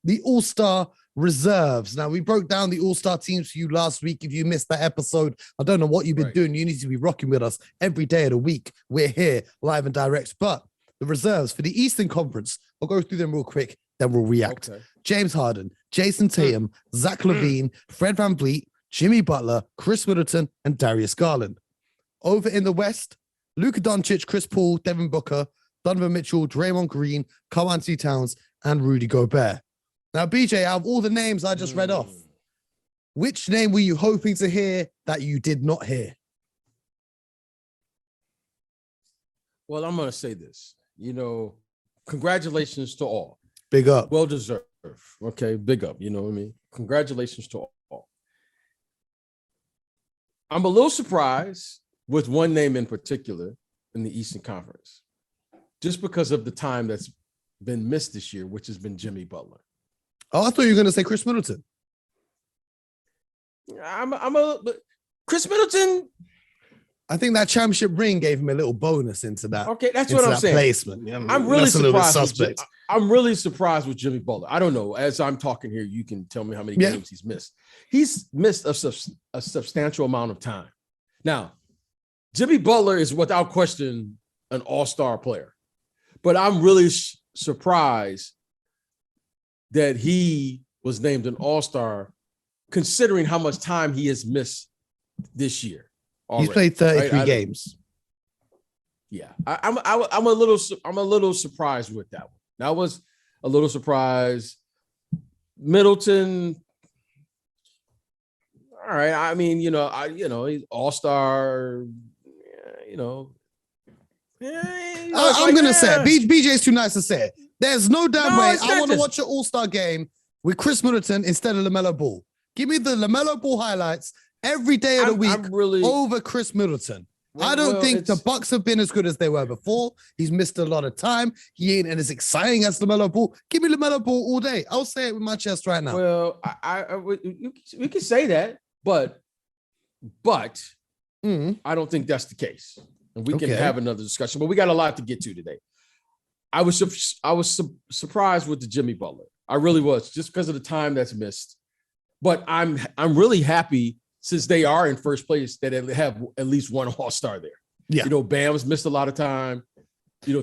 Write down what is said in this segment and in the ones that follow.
the All-Star reserves. Now, we broke down the All-Star teams for you last week. If you missed that episode, I don't know what you've been doing. You need to be rocking with us every day of the week. We're here live and direct. But the reserves for the Eastern Conference, I'll go through them real quick, then we'll react. Okay. James Harden, Jason Tatum, Zach LaVine, Fred VanVleet, Jimmy Butler, Chris Middleton, and Darius Garland. Over in the West, Luka Doncic, Chris Paul, Devin Booker, Donovan Mitchell, Draymond Green, Karl-Anthony Towns, and Rudy Gobert. Now, BJ, out of all the names I just read off, which name were you hoping to hear that you did not hear? Well, I'm going to say this. Congratulations to all. Big up. Well deserved. Okay, big up. You know what I mean? Congratulations to all. I'm a little surprised with one name in particular in the Eastern Conference, just because of the time that's been missed this year, which has been Jimmy Butler. Oh, I thought you were going to say Chris Middleton. Chris Middleton. I think that championship ring gave him a little bonus into that. Okay, that's what I'm saying. Placement. Yeah, I'm really surprised. I'm really surprised with Jimmy Butler. I don't know. As I'm talking here, you can tell me how many games he's missed. He's missed a substantial amount of time. Now, Jimmy Butler is without question an all-star player, but I'm really surprised that he was named an all-star considering how much time he has missed this year. Already. He's played 33 games. Yeah, I'm a little surprised with that one. That was a little surprise. Middleton. All right. I mean, he's all-star. I'm gonna say it. BJ's too nice to say it. There's no damn way I want to watch an all-star game with Chris Middleton instead of LaMelo Ball. Give me the LaMelo Ball highlights every day of the week over Chris Middleton. I don't think the Bucks have been as good as they were before. He's missed a lot of time. He ain't as exciting as LaMelo Ball. Give me LaMelo Ball all day. I'll say it with my chest right now. Well, we can say that, but I don't think that's the case. And we can have another discussion, but we got a lot to get to today. I was surprised with the Jimmy Butler. I really was, just because of the time that's missed. But I'm really happy, since they are in first place, that they have at least one all-star there. Yeah. Bam's missed a lot of time.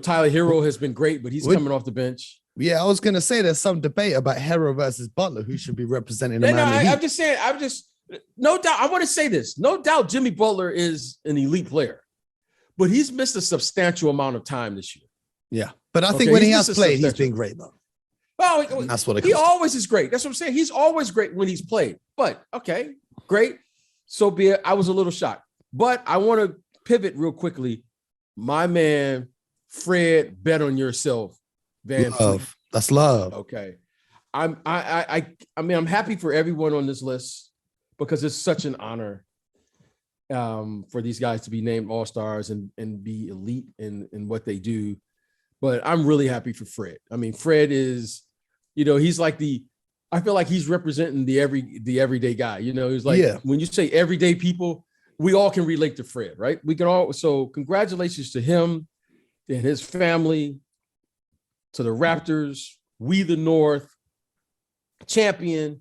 Tyler Hero has been great, but he's coming off the bench. Yeah, I was going to say there's some debate about Hero versus Butler, who should be representing the Miami Heat. I'm just saying, no doubt, I want to say this. No doubt Jimmy Butler is an elite player, but he's missed a substantial amount of time this year. Yeah, but I think when he has played, he's been great, though. Oh, that's what he always is great. That's what I'm saying. He's always great when he's played. But okay, great. So be it. I was a little shocked, but I want to pivot real quickly. My man, Fred, bet on yourself. Love. That's love. Okay, I'm happy for everyone on this list because it's such an honor for these guys to be named all-stars and be elite in what they do. But I'm really happy for Fred. I mean, Fred is, he's like I feel like he's representing the everyday guy. He's like, when you say everyday people, we all can relate to Fred, right? We can all. So congratulations to him and his family, to the Raptors, we the North, champion.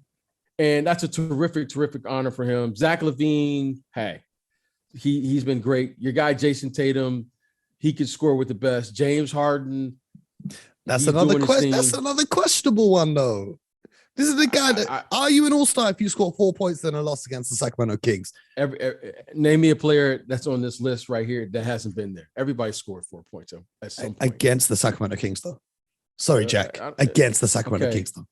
And that's a terrific honor for him. Zach LaVine, hey, he's been great. Your guy, Jason Tatum, he could score with the best. James Harden. That's another question. That's another questionable one, though. This is the guy that are you an all-star if you score 4 points in a loss against the Sacramento Kings? Name me a player that's on this list right here that hasn't been there. Everybody scored 4 points at some point. Against the Sacramento Kings, though. Sorry, Jack. Against the Sacramento Kings, though.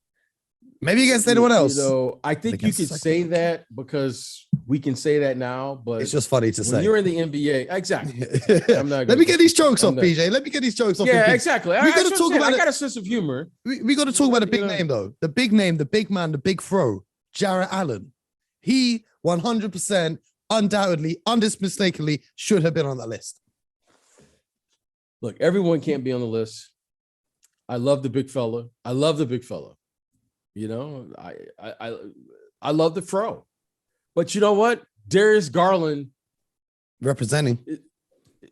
Maybe against anyone else. I think you could say that because we can say that now, but it's just funny to say. You're in the NBA. Exactly. Let me get these jokes off, PJ. Let me get these jokes off. Yeah, exactly. We got to talk about I got a sense of humor. We got to talk about the big name, though. The big name, the big man, the big throw, Jarrett Allen. He 100%, undoubtedly, undismistakenly should have been on that list. Look, everyone can't be on the list. I love the big fella. I love the fro. But you know what? Darius Garland representing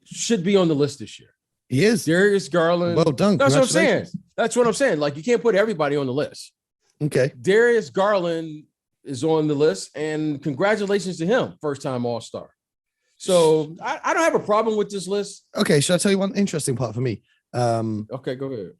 should be on the list this year. He is. Darius Garland. Well done. That's what I'm saying. Like, you can't put everybody on the list. Okay. Darius Garland is on the list, and congratulations to him, first-time All-Star. So I don't have a problem with this list. Okay, should I tell you one interesting part for me? Okay, go ahead.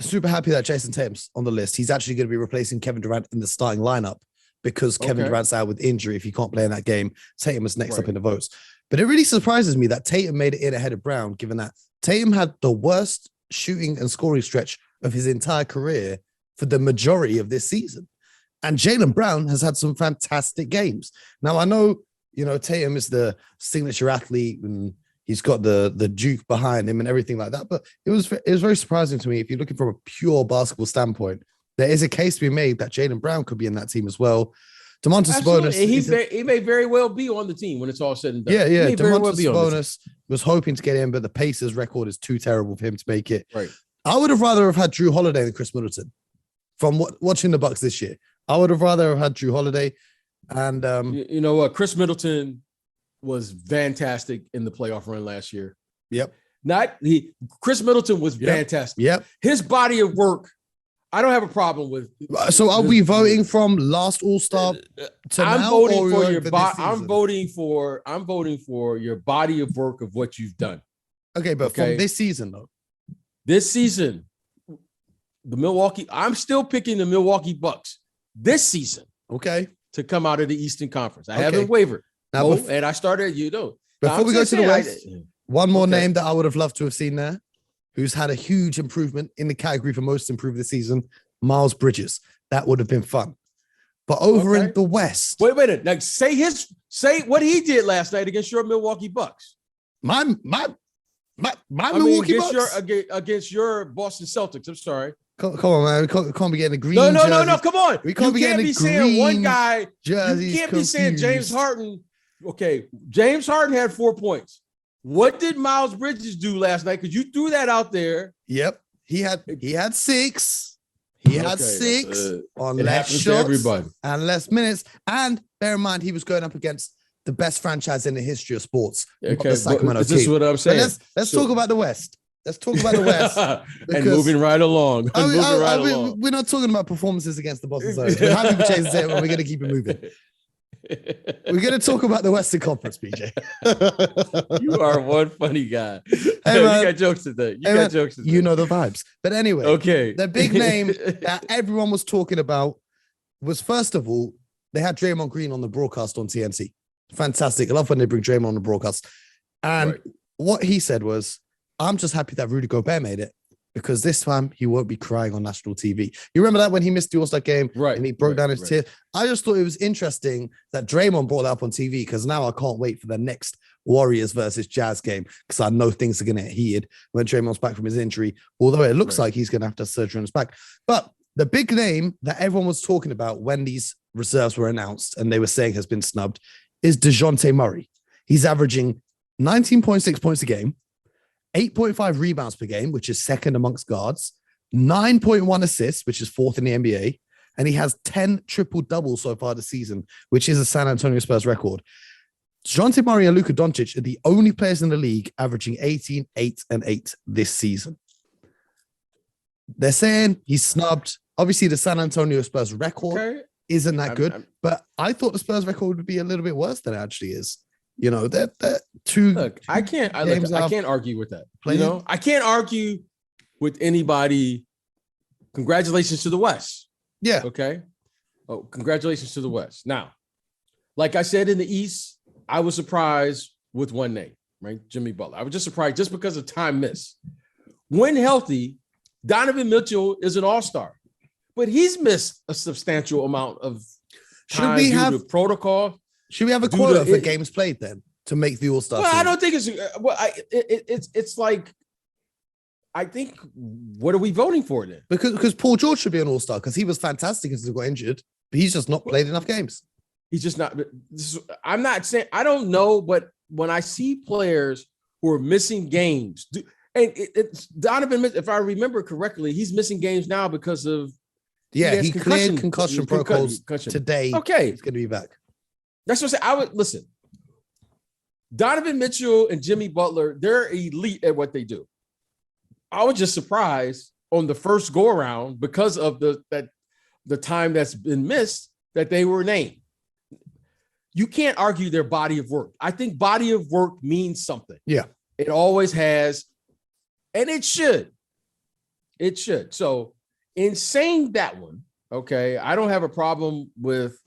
Super happy that Jason Tatum's on the list. He's actually going to be replacing Kevin Durant in the starting lineup because Kevin Durant's out with injury. If he can't play in that game, Tatum is next up in the votes. But it really surprises me that Tatum made it in ahead of Brown, given that Tatum had the worst shooting and scoring stretch of his entire career for the majority of this season. And Jaylen Brown has had some fantastic games. Now, I know, Tatum is the signature athlete and he's got the juke behind him and everything like that. But it was very surprising to me. If you're looking from a pure basketball standpoint, there is a case to be made that Jaylen Brown could be in that team as well. Domantas Sabonis. He may very well be on the team when it's all said and done. Yeah. Domantas Sabonis was hoping to get in, but the Pacers record is too terrible for him to make it. Right. I would have rather have had Drew Holiday than Chris Middleton from watching the Bucks this year. I would have rather have had Drew Holiday. And you know what? Chris Middleton was fantastic in the playoff run last year. Yep. Chris Middleton was fantastic. Yep. His body of work, I don't have a problem with. So are we voting from last All-Star to I'm now? Voting for your I'm voting for your body of work of what you've done. Okay, but from this season though. This season, I'm still picking the Milwaukee Bucks this season. Okay. To come out of the Eastern Conference. I haven't wavered. Now, and I started, Before we go to the West, one more name that I would have loved to have seen there, who's had a huge improvement in the category for most improved this season, Miles Bridges. That would have been fun. But over in the West. Wait a minute. Now say what he did last night against your Milwaukee Bucks. My Milwaukee Bucks? Against your Boston Celtics. I'm sorry. Come on, man. We can't be getting a green. No. Come on. We can't be getting a saying one guy. Jerseys you can't be saying James Harden. Okay, James Harden had 4 points. What did Miles Bridges do last night? Because you threw that out there. Yep, he had 6. He had 6 on less shots and less minutes. And bear in mind, he was going up against the best franchise in the history of sports. Okay, this is what I'm saying. Let's talk about the West. Let's talk about the West. And moving right along. We're not talking about performances against the Boston Celtics. We're happy to change it, and we're going to keep it moving. We're going to talk about the Western Conference, BJ. You are one funny guy. Hey, man. You got jokes today. You know the vibes. But anyway, the big name that everyone was talking about was, first of all, they had Draymond Green on the broadcast on TNT. Fantastic. I love when they bring Draymond on the broadcast. And what he said was, I'm just happy that Rudy Gobert made it because this time he won't be crying on national TV. You remember that when he missed the All-Star game and he broke down his tears? I just thought it was interesting that Draymond brought that up on TV because now I can't wait for the next Warriors versus Jazz game because I know things are going to get heated when Draymond's back from his injury, although it looks like he's going to have to surgery on his back. But the big name that everyone was talking about when these reserves were announced and they were saying has been snubbed is Dejante Murray. He's averaging 19.6 points a game, 8.5 rebounds per game, which is second amongst guards, 9.1 assists, which is fourth in the NBA, and he has 10 triple-doubles so far this season, which is a San Antonio Spurs record. Dejante Murray and Luka Doncic are the only players in the league averaging 18, 8, and 8 this season. They're saying he's snubbed. Obviously, the San Antonio Spurs record isn't that good, but I thought the Spurs record would be a little bit worse than it actually is. They're two. Look, I can't argue with that. I can't argue with anybody. Congratulations to the West. Yeah. Okay. Oh, congratulations to the West. Now, like I said in the East, I was surprised with one name, right? Jimmy Butler. I was just surprised just because of time missed. When healthy, Donovan Mitchell is an all-star, but he's missed a substantial amount of time due to protocol. Should we have a quota for games played then to make the All-Star? Well, I don't think it's like, I think, what are we voting for then? Because Paul George should be an All-Star because he was fantastic until he got injured, but he's just not played enough games. He's just not. I'm not saying, I don't know, but when I see players who are missing games, and it's Donovan, if I remember correctly, he's missing games now because of he cleared concussion protocols today. Okay, he's going to be back. That's what I would listen. Donovan Mitchell and Jimmy Butler, they're elite at what they do. I was just surprised on the first go around because of the time that's been missed that they were named. You can't argue their body of work. I think body of work means something. Yeah. It always has, and it should. It should. So in saying that one, okay, I don't have a problem with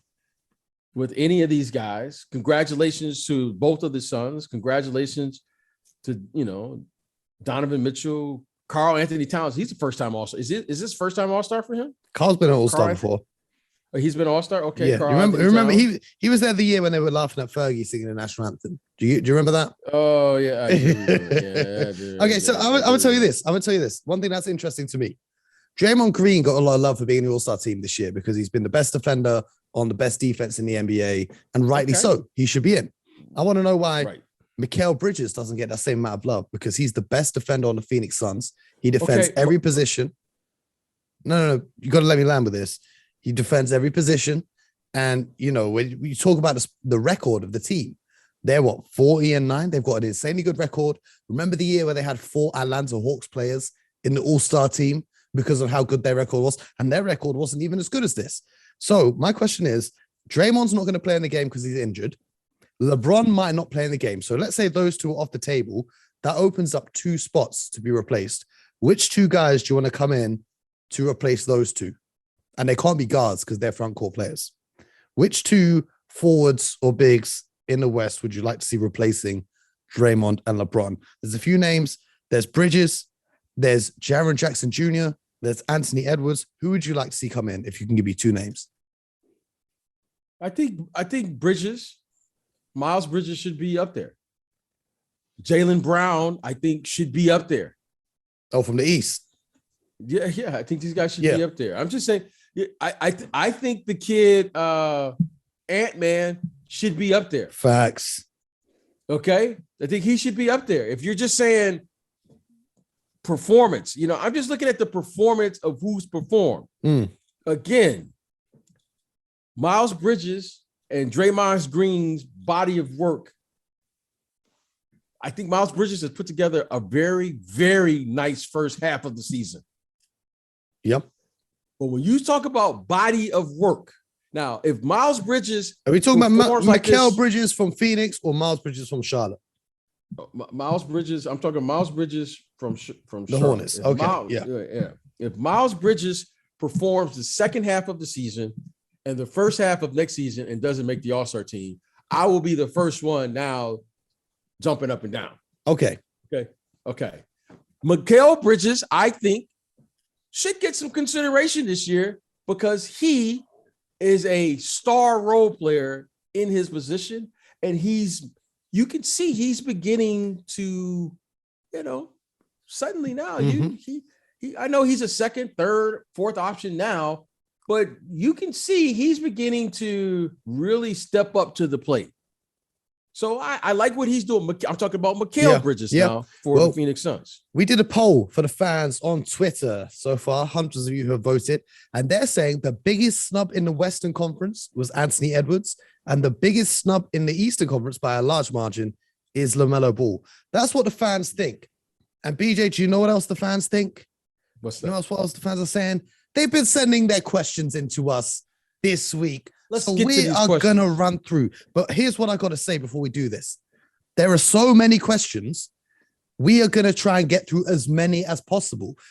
any of these guys. Congratulations to both of the sons. Congratulations to, Donovan Mitchell, Karl Anthony Towns. He's a first-time All-Star. Is this first time All-Star for him? Carl's been an All-Star before. He's been All-Star? Okay. Yeah. Remember he was there the year when they were laughing at Fergie singing the national anthem. Do you remember that? Oh, yeah. I do. Okay, so I'm going to tell you this. One thing that's interesting to me. Draymond Green got a lot of love for being in the All-Star team this year because he's been the best defender on the best defense in the NBA, and rightly so. He should be in. I want to know why Mikhail Bridges doesn't get that same amount of love, because he's the best defender on the Phoenix Suns. He defends every position. No. You got to let me land with this. He defends every position. And, when you talk about the record of the team, they're 40-9. They've got an insanely good record. Remember the year where they had 4 Atlanta Hawks players in the All-Star team because of how good their record was? And their record wasn't even as good as this. So my question is, Draymond's not going to play in the game because he's injured. LeBron might not play in the game. So let's say those two are off the table. That opens up 2 spots to be replaced. Which 2 guys do you want to come in to replace those 2? And they can't be guards because they're front court players. Which 2 forwards or bigs in the West would you like to see replacing Draymond and LeBron? There's a few names. There's Bridges. There's Jaren Jackson Jr. There's Anthony Edwards. Who would you like to see come in if you can give me 2 names? I think Bridges, Miles Bridges should be up there. Jaylen Brown, I think, should be up there. Oh, from the East. Yeah. I think these guys should be up there. I'm just saying, I think the kid Ant-Man should be up there. Facts. Okay. I think he should be up there. If you're just saying performance, I'm just looking at the performance of who's performed. Again, Miles Bridges and Draymond Green's body of work. I think Miles Bridges has put together a very, very nice first half of the season. Yep. But when you talk about body of work, now, if Miles Bridges... Are we talking about Mikhail Bridges from Phoenix or Miles Bridges from Charlotte? Miles Bridges, I'm talking Miles Bridges from the Hornets. If Miles Bridges performs the second half of the season and the first half of next season and doesn't make the All-Star team, I will be the first one now jumping up and down. Okay. Mikhail Bridges, I think, should get some consideration this year because he is a star role player in his position, and you can see he's beginning to, suddenly now I know he's a second, third, fourth option now, but you can see he's beginning to really step up to the plate. So I like what he's doing. I'm talking about Mikhail Bridges now for the Phoenix Suns. We did a poll for the fans on Twitter so far. Hundreds of you have voted, and they're saying the biggest snub in the Western Conference was Anthony Edwards, and the biggest snub in the Eastern Conference by a large margin is LaMelo Ball. That's what the fans think. And BJ, do you know what else the fans think? What's that? You know what else the fans are saying? They've been sending their questions into us this week. We are going to run through. But here's what I got to say before we do this. There are so many questions. We are going to try and get through as many as possible.